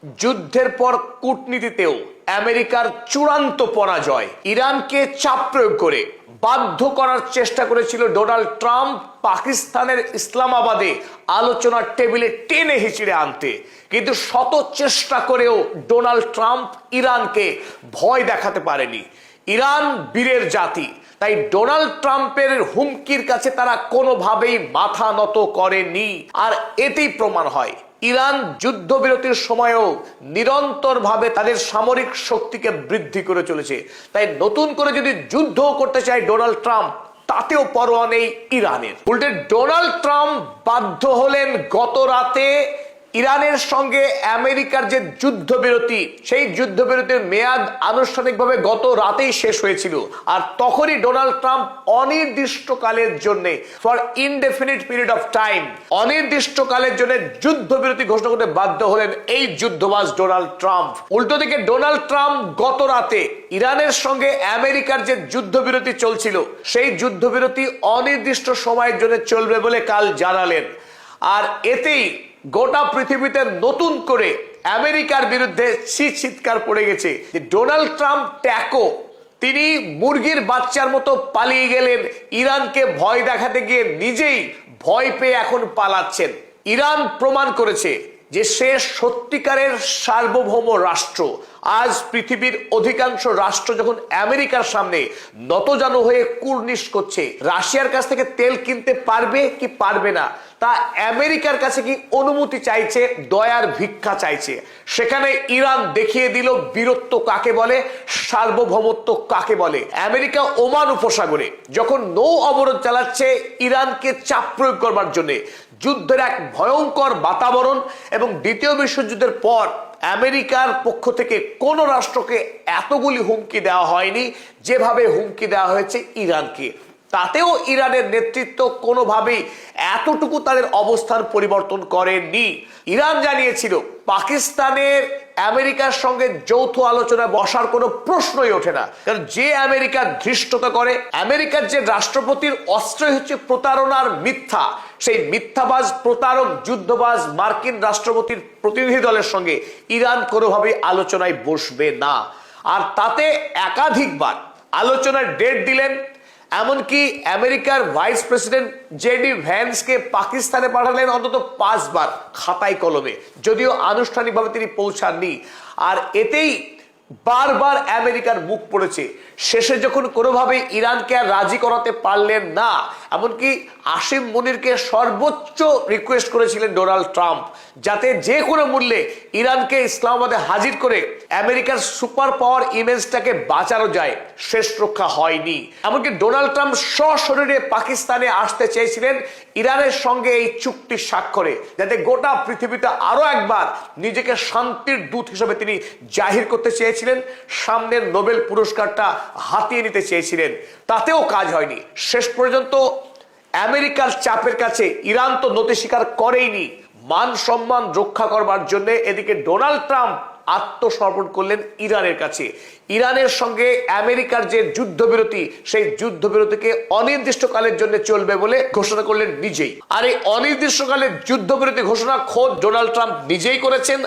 যুদ্ধের পর কূটনীতিতেও আমেরিকার চূড়ান্ত পরাজয়। ইরানকে চাপ প্রয়োগ করে বাধ্য করার চেষ্টা করেছিল ডোনাল্ড ট্রাম্প পাকিস্তানের ইসলামাবাদে আলোচনার টেবিলে টেনে হিচড়ে আনতে, কিন্তু শত চেষ্টা করেও ডোনাল্ড ট্রাম্প ইরানকে ভয় দেখাতে পারেনি। ইরান বীরের জাতি, তাই ডোনাল্ড ট্রাম্পের হুমকির কাছে তারা কোনোভাবেই মাথা নত করেনি। আর এতেই প্রমাণ হয় ইরান যুদ্ধবিরতির সময়ও নিরন্তরভাবে তাদের সামরিক শক্তিকে বৃদ্ধি করে চলেছে। তাই নতুন করে যদি যুদ্ধ করতে চায় ডোনাল্ড ট্রাম্প, তাতেও পরোয়া নেই ইরানের। উল্টে ডোনাল্ড ট্রাম্প বাধ্য হলেন গত রাতে ইরানের সঙ্গে আমেরিকার যে যুদ্ধবিরতি, সেই যুদ্ধবিরতির মেয়াদ আনুষ্ঠানিকভাবে গত রাতেই শেষ হয়েছিল। আর তখনই ডোনাল্ড ট্রাম্প অনির্দিষ্টকালের জন্য, for indefinite period of time, অনির্দিষ্টকালের জন্য যুদ্ধবিরতি ঘোষণা করতে বাধ্য হলেন এই যুদ্ধবাজ ডোনাল্ড ট্রাম্প। উল্টো দিকে ডোনাল্ড ট্রাম্প গত রাতে ইরানের সঙ্গে আমেরিকার যে যুদ্ধবিরতি চলছিল, সেই যুদ্ধবিরতি অনির্দিষ্ট সময়ের জন্য চলবে বলে কাল জানালেন। আর এতেই গোটা পৃথিবীতে নতুন করে আমেরিকার বিরুদ্ধে চিৎকার পড়ে গেছে যে ডোনাল্ড ট্রাম্প ট্যাকো, তিনি মুরগির বাচ্চার মতো পালিয়ে গেলেন, ইরানকে ভয় দেখাতে গিয়ে নিজেই ভয় পেয়ে এখন পালাচ্ছেন। ইরান প্রমাণ করেছে যে সে সত্যিকারের সার্বভৌম রাষ্ট্র। আজ পৃথিবীর অধিকাংশ রাষ্ট্র যখন আমেরিকার সামনে নতজানু হয়ে কুর্নিশ করছে, রাশিয়ার কাছ থেকে তেল কিনতে পারবে কি পারবে না তা আমেরিকার কাছে কি অনুমতি চাইছে, দয়ার ভিক্ষা চাইছে, সেখানে ইরান দেখিয়ে দিল বীরত্ব কাকে বলে, সার্বভৌমত্ব কাকে বলে। আমেরিকা ওমান উপসাগরে যখন নৌ অবরোধ চালাচ্ছে ইরানকে চাপ প্রয়োগ করবার জন্য, যুদ্ধের এক ভয়ঙ্কর বাতাবরণ, এবং দ্বিতীয় বিশ্বযুদ্ধের পর আমেরিকার পক্ষ থেকে কোন রাষ্ট্রকে এতগুলি হুমকি দেওয়া হয়নি যেভাবে হুমকি দেওয়া হয়েছে ইরানকে। তাতেও ইরানের নেতৃত্ব কোনোভাবেই এতটুকু তাদের অবস্থান পরিবর্তন করেনি। ইরান জানিয়েছিল পাকিস্তানের আমেরিকার সঙ্গে যৌথ আলোচনায় বসার কোনো প্রশ্নই ওঠে না, কারণ যে আমেরিকা ধৃষ্টতা করে, আমেরিকার যে রাষ্ট্রপতির অস্ত্রই হচ্ছে প্রতারণার মিথ্যা, সেই মিথ্যাবাজ, প্রতারক, যুদ্ধবাজ মার্কিন রাষ্ট্রপতির প্রতিনিধি দলের সঙ্গে ইরান কোনোভাবেই আলোচনায় বসবে না। আর তাতে একাধিকবার আলোচনার ডেট দিলেন। এমনকি আমেরিকার ভাইস প্রেসিডেন্ট জেডি ভ্যান্সকে পাকিস্তানে পাঠালেন অন্তত 5 বার খাতায় কলমে, যদিও আনুষ্ঠানিকভাবে তিনি পৌঁছাননি। আর এতেই বারবার আমেরিকার মুখ পড়েছে। শেষে যখন কোনোভাবে ইরানকে আর রাজি করাতে পারলেন না, এমনকি আসিম মুনিরকে সর্বোচ্চ রিকোয়েস্ট করেছিলেন ডোনাল্ড ট্রাম্প, যাতে যে কোনো মূল্যে ইরানকে ইসলামাবাদে হাজির করে আমেরিকার সুপার পাওয়ার ইমেজটাকে বাঁচানো যায়। শেষ রক্ষা হয়নি। এমনকি ডোনাল্ড ট্রাম্প সশরীরে পাকিস্তানে আসতে চেয়েছিলেন ইরানের সঙ্গে এই চুক্তি স্বাক্ষরে, যাতে গোটা পৃথিবীতে আরো একবার নিজেকে শান্তির দূত হিসেবে তিনি জাহির করতে চেয়েছিলেন, সামনের নোবেল পুরস্কারটা হাতিয়ে নিতে চেয়েছিলেন। তাতেও কাজ হয়নি। শেষ পর্যন্ত আমেরিকার চাপের কাছে ইরান তো নতি স্বীকার করেইনি। মান সম্মান রক্ষা করবার জন্য এদিকে ডোনাল্ড ট্রাম্প আত্মসমর্পণ করলেন ইরানের কাছে। ইরানের সঙ্গে আমেরিকার যে যুদ্ধবিরতি, সেই যুদ্ধবিরতিকে অনির্দিষ্টকালের জন্য চলবে বলে ঘোষণা করলেন নিজেই। আর এই অনির্দিষ্টকালের যুদ্ধবিরতি ঘোষণা খোদ ডোনাল্ড ট্রাম্প নিজেই করেছেন।